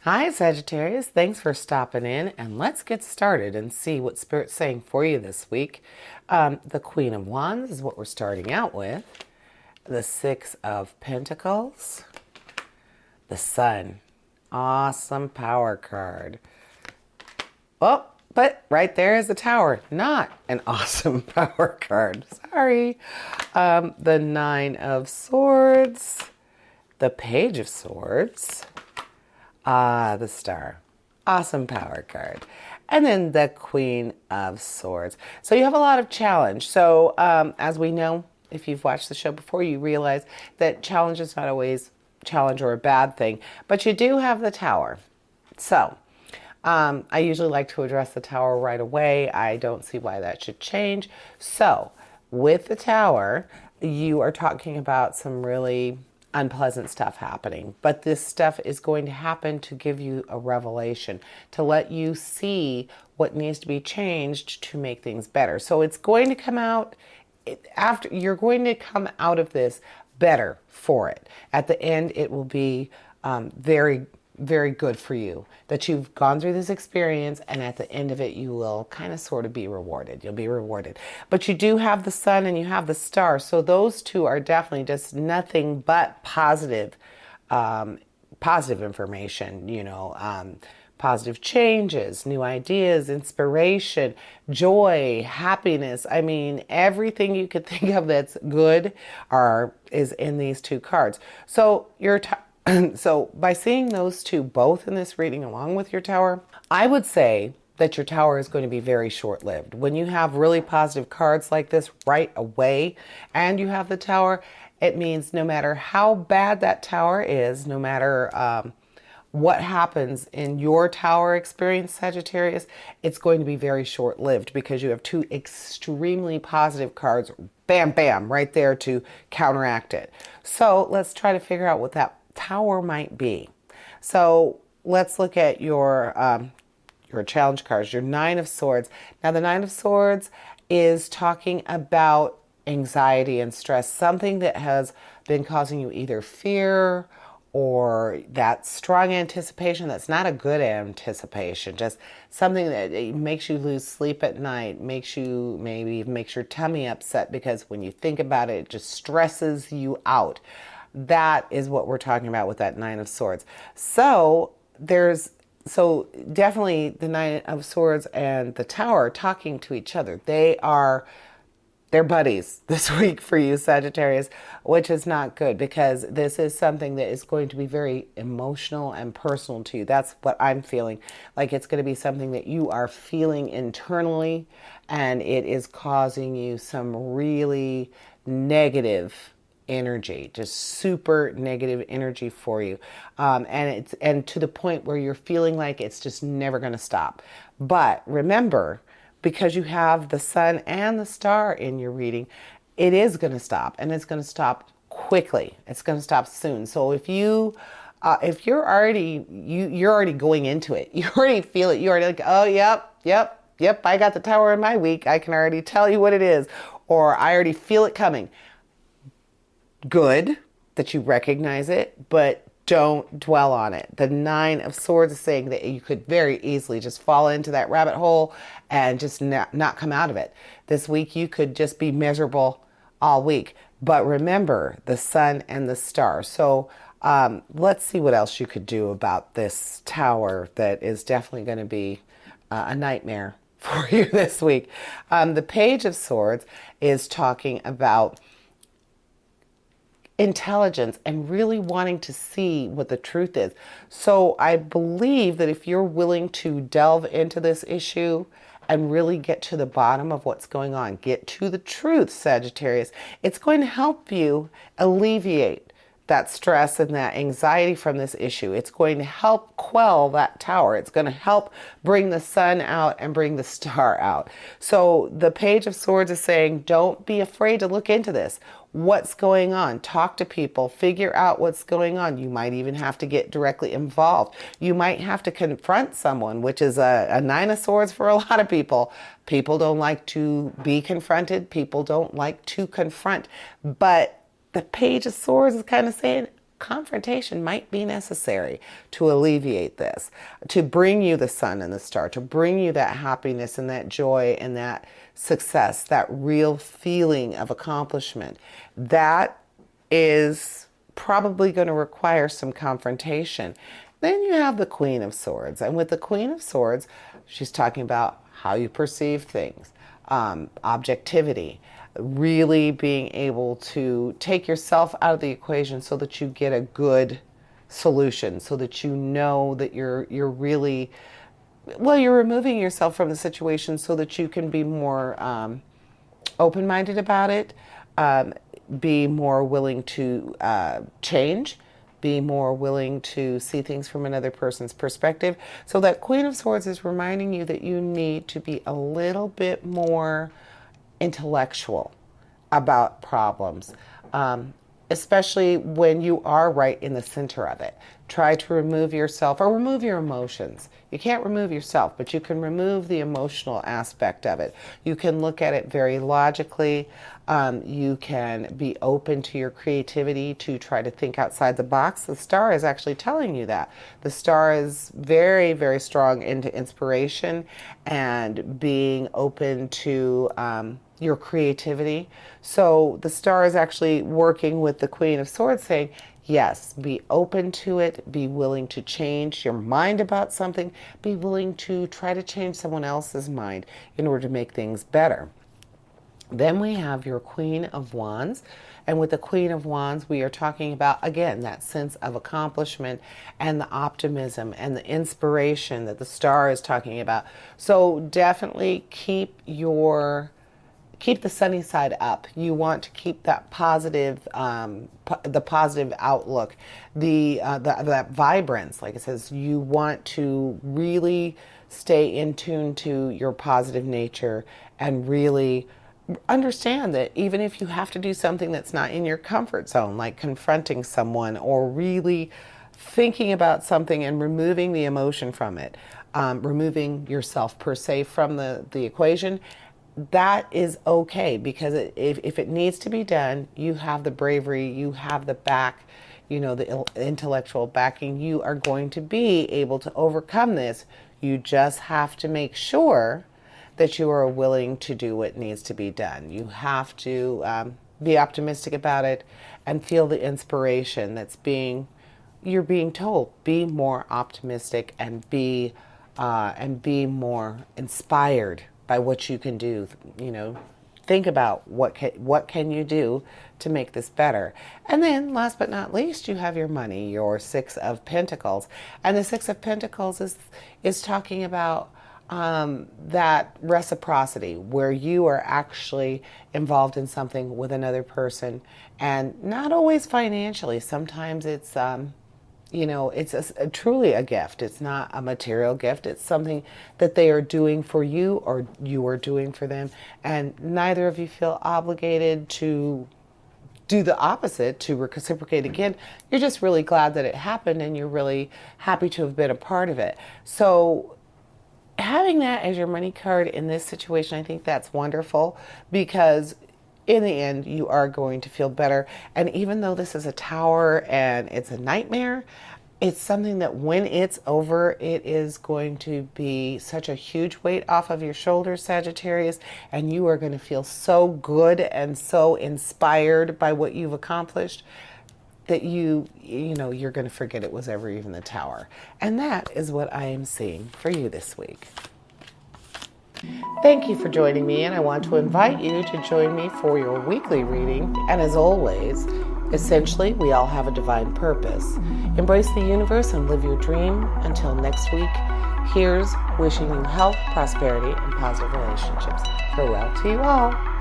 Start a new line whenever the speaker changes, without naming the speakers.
Hi, Sagittarius. Thanks for stopping in, and let's get started and see what Spirit's saying for you this week. The Queen of Wands is what we're starting out with. The Six of Pentacles. The Sun. Awesome power card. Oh, but right there is the Tower. Not an awesome power card. Sorry. The Nine of Swords. The Page of Swords. Ah, the Star. Awesome power card. And then the Queen of Swords. So you have a lot of challenge. So as we know, if you've watched the show before, you realize that challenge is not always challenge or a bad thing, but you do have the Tower. So I usually like to address the Tower right away. I don't see why that should change. So with the Tower, you are talking about some really unpleasant stuff happening, but this stuff is going to happen to give you a revelation, to let you see what needs to be changed to make things better. So it's going to come out after, you're going to come out of this better for it. At the end, it will be very, very good for you that you've gone through this experience, and at the end of it you will kind of sort of be rewarded. You'll be rewarded. But you do have the Sun and you have the Star, so those two are definitely just nothing but positive positive information, positive changes, new ideas, inspiration, joy, happiness. I mean, everything you could think of that's good is in these two cards. So so by seeing those two both in this reading along with your Tower, I would say that your Tower is going to be very short-lived. When you have really positive cards like this right away and you have the Tower, it means no matter how bad that Tower is, no matter what happens in your Tower experience, Sagittarius, it's going to be very short-lived because you have two extremely positive cards, bam, bam, right there to counteract it. So let's try to figure out what that Tower might be. So let's look at your challenge cards, your Nine of Swords. Now the Nine of Swords is talking about anxiety and stress, something that has been causing you either fear or that strong anticipation that's not a good anticipation, just something that makes you lose sleep at night, makes your tummy upset because when you think about it, it just stresses you out. That is what we're talking about with that Nine of Swords. So definitely the Nine of Swords and the Tower are talking to each other. They're buddies this week for you, Sagittarius, which is not good because this is something that is going to be very emotional and personal to you. That's what I'm feeling. Like it's going to be something that you are feeling internally, and it is causing you some really negative energy, just super negative energy for you, and to the point where you're feeling like it's just never going to stop. But remember, because you have the Sun and the Star in your reading, it is going to stop, and it's going to stop quickly. It's going to stop soon. So if you're already going into it, you already feel it. You already like, oh, yep. I got the Tower in my week. I can already tell you what it is, or I already feel it coming. Good that you recognize it, but don't dwell on it. The Nine of Swords is saying that you could very easily just fall into that rabbit hole and just not come out of it. This week you could just be miserable all week. But remember the Sun and the Star. So let's see what else you could do about this Tower that is definitely going to be a nightmare for you this week. The Page of Swords is talking about intelligence and really wanting to see what the truth is. So I believe that if you're willing to delve into this issue and really get to the bottom of what's going on, get to the truth, Sagittarius, it's going to help you alleviate that stress and that anxiety from this issue. It's going to help quell that Tower. It's going to help bring the Sun out and bring the Star out. So the Page of Swords is saying, don't be afraid to look into this. What's going on? Talk to people, figure out what's going on. You might even have to get directly involved. You might have to confront someone, which is a Nine of Swords for a lot of people. People don't like to be confronted. People don't like to confront. But the Page of Swords is kind of saying, confrontation might be necessary to alleviate this, to bring you the sun and the star, to bring you that happiness and that joy and that success, that real feeling of accomplishment. That is probably going to require some confrontation. Then you have the Queen of Swords. And with the Queen of Swords, she's talking about how you perceive things, objectivity, really being able to take yourself out of the equation so that you get a good solution, so that you know that you're really, well, you're removing yourself from the situation so that you can be more open-minded about it, be more willing to change, be more willing to see things from another person's perspective. So that Queen of Swords is reminding you that you need to be a little bit more intellectual about problems, especially when you are right in the center of it. Try to remove yourself or remove your emotions. You can't remove yourself, but you can remove the emotional aspect of it. You can look at it very logically. You can be open to your creativity to try to think outside the box. The star is actually telling you that. The star is very, very strong into inspiration and being open to your creativity. So the star is actually working with the Queen of Swords saying, yes, be open to it, be willing to change your mind about something, be willing to try to change someone else's mind in order to make things better. Then we have your Queen of Wands. And with the Queen of Wands, we are talking about, again, that sense of accomplishment and the optimism and the inspiration that the star is talking about. So definitely keep the sunny side up. You want to keep that positive, the positive outlook, that vibrance. Like it says, you want to really stay in tune to your positive nature and really understand that even if you have to do something that's not in your comfort zone, like confronting someone or really thinking about something and removing the emotion from it, removing yourself per se from the equation, that is okay, because if it needs to be done, you have the bravery, you have the back, the intellectual backing. You are going to be able to overcome this. You just have to make sure that you are willing to do what needs to be done. You have to be optimistic about it and feel the inspiration you're being told. Be more optimistic and be more inspired by what you can do. Think about what can you do to make this better. And then last but not least, you have your money, your Six of Pentacles. And the Six of Pentacles is talking about that reciprocity where you are actually involved in something with another person, and not always financially. Sometimes it's it's truly a gift. It's not a material gift. It's something that they are doing for you or you are doing for them. And neither of you feel obligated to do the opposite, to reciprocate again. You're just really glad that it happened and you're really happy to have been a part of it. So having that as your money card in this situation, I think that's wonderful, because in the end, you are going to feel better. And even though this is a tower and it's a nightmare, it's something that when it's over, it is going to be such a huge weight off of your shoulders, Sagittarius, and you are going to feel so good and so inspired by what you've accomplished that you're going to forget it was ever even the tower. And that is what I am seeing for you this week. Thank you for joining me, and I want to invite you to join me for your weekly reading. And as always, essentially, we all have a divine purpose. Embrace the universe and live your dream. Until next week, here's wishing you health, prosperity, and positive relationships. Farewell to you all.